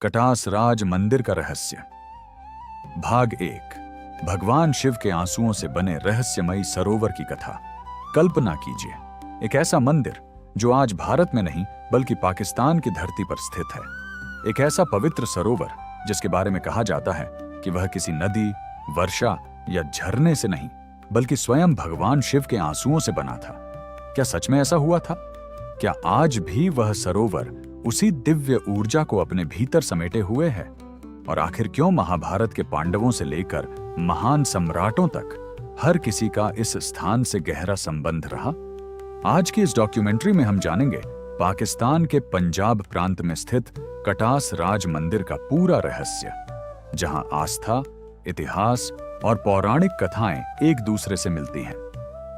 कटास राज मंदिर का रहस्य। भाग 1। भगवान शिव के आंसुओं से बने रहस्यमयी सरोवर की कथा। कल्पना कीजिए, एक ऐसा मंदिर जो आज भारत में नहीं बल्कि पाकिस्तान की धरती पर स्थित है। एक ऐसा पवित्र सरोवर जिसके बारे में कहा जाता है कि वह किसी नदी, वर्षा या झरने से नहीं बल्कि स्वयं भगवान शिव के आंसुओं से बना था। क्या सच में ऐसा हुआ था? क्या आज भी वह सरोवर उसी दिव्य ऊर्जा को अपने भीतर समेटे हुए है? और आखिर क्यों महाभारत के पांडवों से लेकर महान सम्राटों तक हर किसी का इस स्थान से गहरा संबंध रहा? आज की इस डॉक्यूमेंट्री में हम जानेंगे पाकिस्तान के पंजाब प्रांत में स्थित कटास राज मंदिर का पूरा रहस्य, जहां आस्था, इतिहास और पौराणिक कथाएं एक दूसरे से मिलती हैं।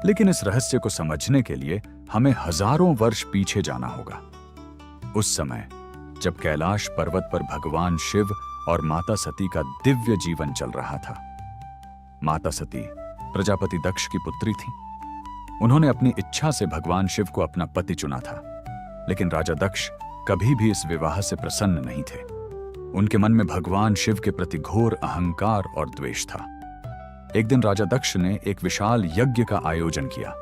लेकिन इस रहस्य को समझने के लिए हमें हजारों वर्ष पीछे जाना होगा। उस समय जब कैलाश पर्वत पर भगवान शिव और माता सती का दिव्य जीवन चल रहा था। माता सती प्रजापति दक्ष की पुत्री थी। उन्होंने अपनी इच्छा से भगवान शिव को अपना पति चुना था, लेकिन राजा दक्ष कभी भी इस विवाह से प्रसन्न नहीं थे। उनके मन में भगवान शिव के प्रति घोर अहंकार और द्वेष था। एक दिन राजा दक्ष ने एक विशाल यज्ञ का आयोजन किया।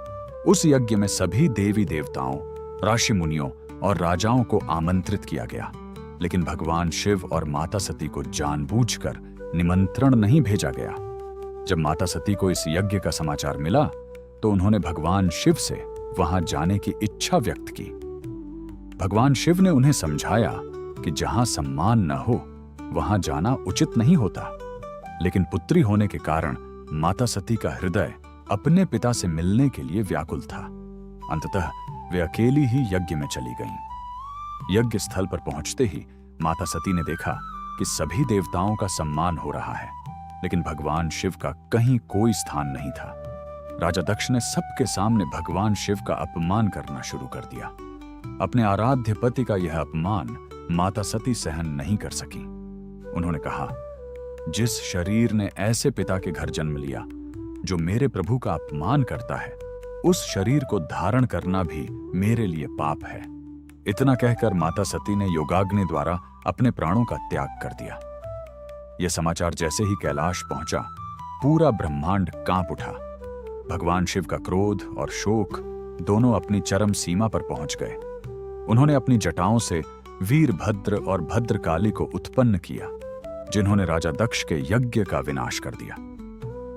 उस यज्ञ में सभी देवी देवताओं, ऋषि मुनियों और राजाओं को आमंत्रित किया गया, लेकिन भगवान शिव और माता सती को जानबूझकर निमंत्रण नहीं भेजा गया। जब माता सती को इस यज्ञ का समाचार मिला तो उन्होंने भगवान शिव से वहां जाने की इच्छा व्यक्त की। भगवान शिव ने उन्हें समझाया कि जहां सम्मान न हो वहां जाना उचित नहीं होता, लेकिन पुत्री होने के कारण माता सती का हृदय अपने पिता से मिलने के लिए व्याकुल था। अंततः वे अकेली ही यज्ञ में चली गईं। यज्ञ स्थल पर पहुंचते ही माता सती ने देखा कि सभी देवताओं का सम्मान हो रहा है, लेकिन भगवान शिव का कहीं कोई स्थान नहीं था। राजा दक्ष ने सबके सामने भगवान शिव का अपमान करना शुरू कर दिया। अपने आराध्य पति का यह अपमान माता सती सहन नहीं कर सकी। उन्होंने कहा, जिस शरीर ने ऐसे पिता के घर जन्म लिया जो मेरे प्रभु का अपमान करता है, उस शरीर को धारण करना भी मेरे लिए पाप है। इतना कहकर माता सती ने योगाग्नि द्वारा अपने प्राणों का त्याग कर दिया। यह समाचार जैसे ही कैलाश पहुंचा, पूरा ब्रह्मांड कांप उठा। भगवान शिव का क्रोध और शोक दोनों अपनी चरम सीमा पर पहुंच गए। उन्होंने अपनी जटाओं से वीरभद्र और भद्रकाली को उत्पन्न किया, जिन्होंने राजा दक्ष के यज्ञ का विनाश कर दिया।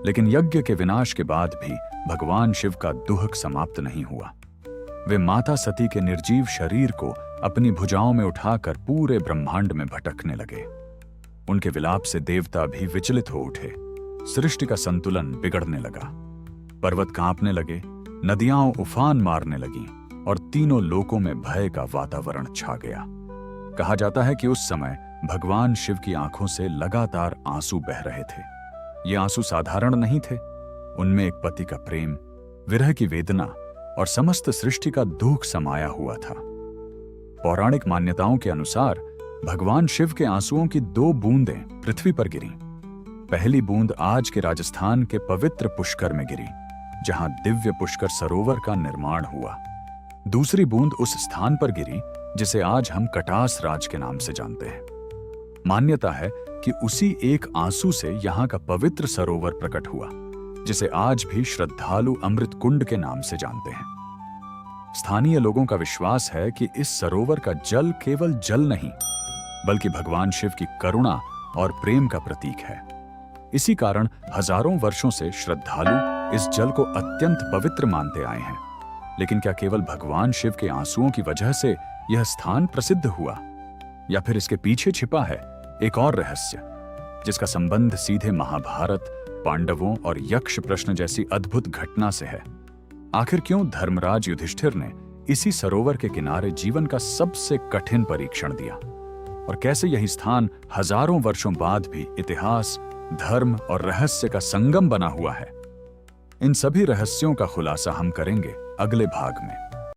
लेकिन यज्ञ के विनाश के बाद भी भगवान शिव का दुहक समाप्त नहीं हुआ। वे माता सती के निर्जीव शरीर को अपनी भुजाओं में उठाकर पूरे ब्रह्मांड में भटकने लगे। उनके विलाप से देवता भी विचलित हो उठे। सृष्टि का संतुलन बिगड़ने लगा। पर्वत कांपने लगे, नदियां उफान मारने लगीं और तीनों लोकों में भय का वातावरण छा गया। कहा जाता है कि उस समय भगवान शिव की आंखों से लगातार आंसू बह रहे थे। ये आंसू साधारण नहीं थे। उनमें एक पति का प्रेम, विरह की वेदना और समस्त सृष्टि का दुख समाया हुआ था। पौराणिक मान्यताओं के अनुसार भगवान शिव के आंसुओं की 2 बूंदें पृथ्वी पर गिरी। पहली बूंद आज के राजस्थान के पवित्र पुष्कर में गिरी, जहां दिव्य पुष्कर सरोवर का निर्माण हुआ। दूसरी बूंद उस स्थान पर गिरी जिसे आज हम कटास राज के नाम से जानते हैं। मान्यता है कि उसी एक आंसू से यहां का पवित्र सरोवर प्रकट हुआ, जिसे आज भी श्रद्धालु अमृत कुंड के नाम से जानते हैं। स्थानीय लोगों का विश्वास है कि इस सरोवर का जल केवल जल नहीं, बल्कि भगवान शिव की करुणा और प्रेम का प्रतीक है। इसी कारण हजारों वर्षों से श्रद्धालु इस जल को अत्यंत पवित्र मानते आए हैं। लेकिन क्या केवल भगवान शिव के आंसुओं की वजह से यह स्थान प्रसिद्ध हुआ, या फिर इसके पीछे छिपा है एक और रहस्य, जिसका संबंध सीधे महाभारत, पांडवों और यक्ष प्रश्न जैसी अद्भुत घटना से है? आखिर क्यों धर्मराज युधिष्ठिर ने इसी सरोवर के किनारे जीवन का सबसे कठिन परीक्षण दिया, और कैसे यही स्थान हजारों वर्षों बाद भी इतिहास, धर्म और रहस्य का संगम बना हुआ है? इन सभी रहस्यों का खुलासा हम करेंगे अगले भाग में।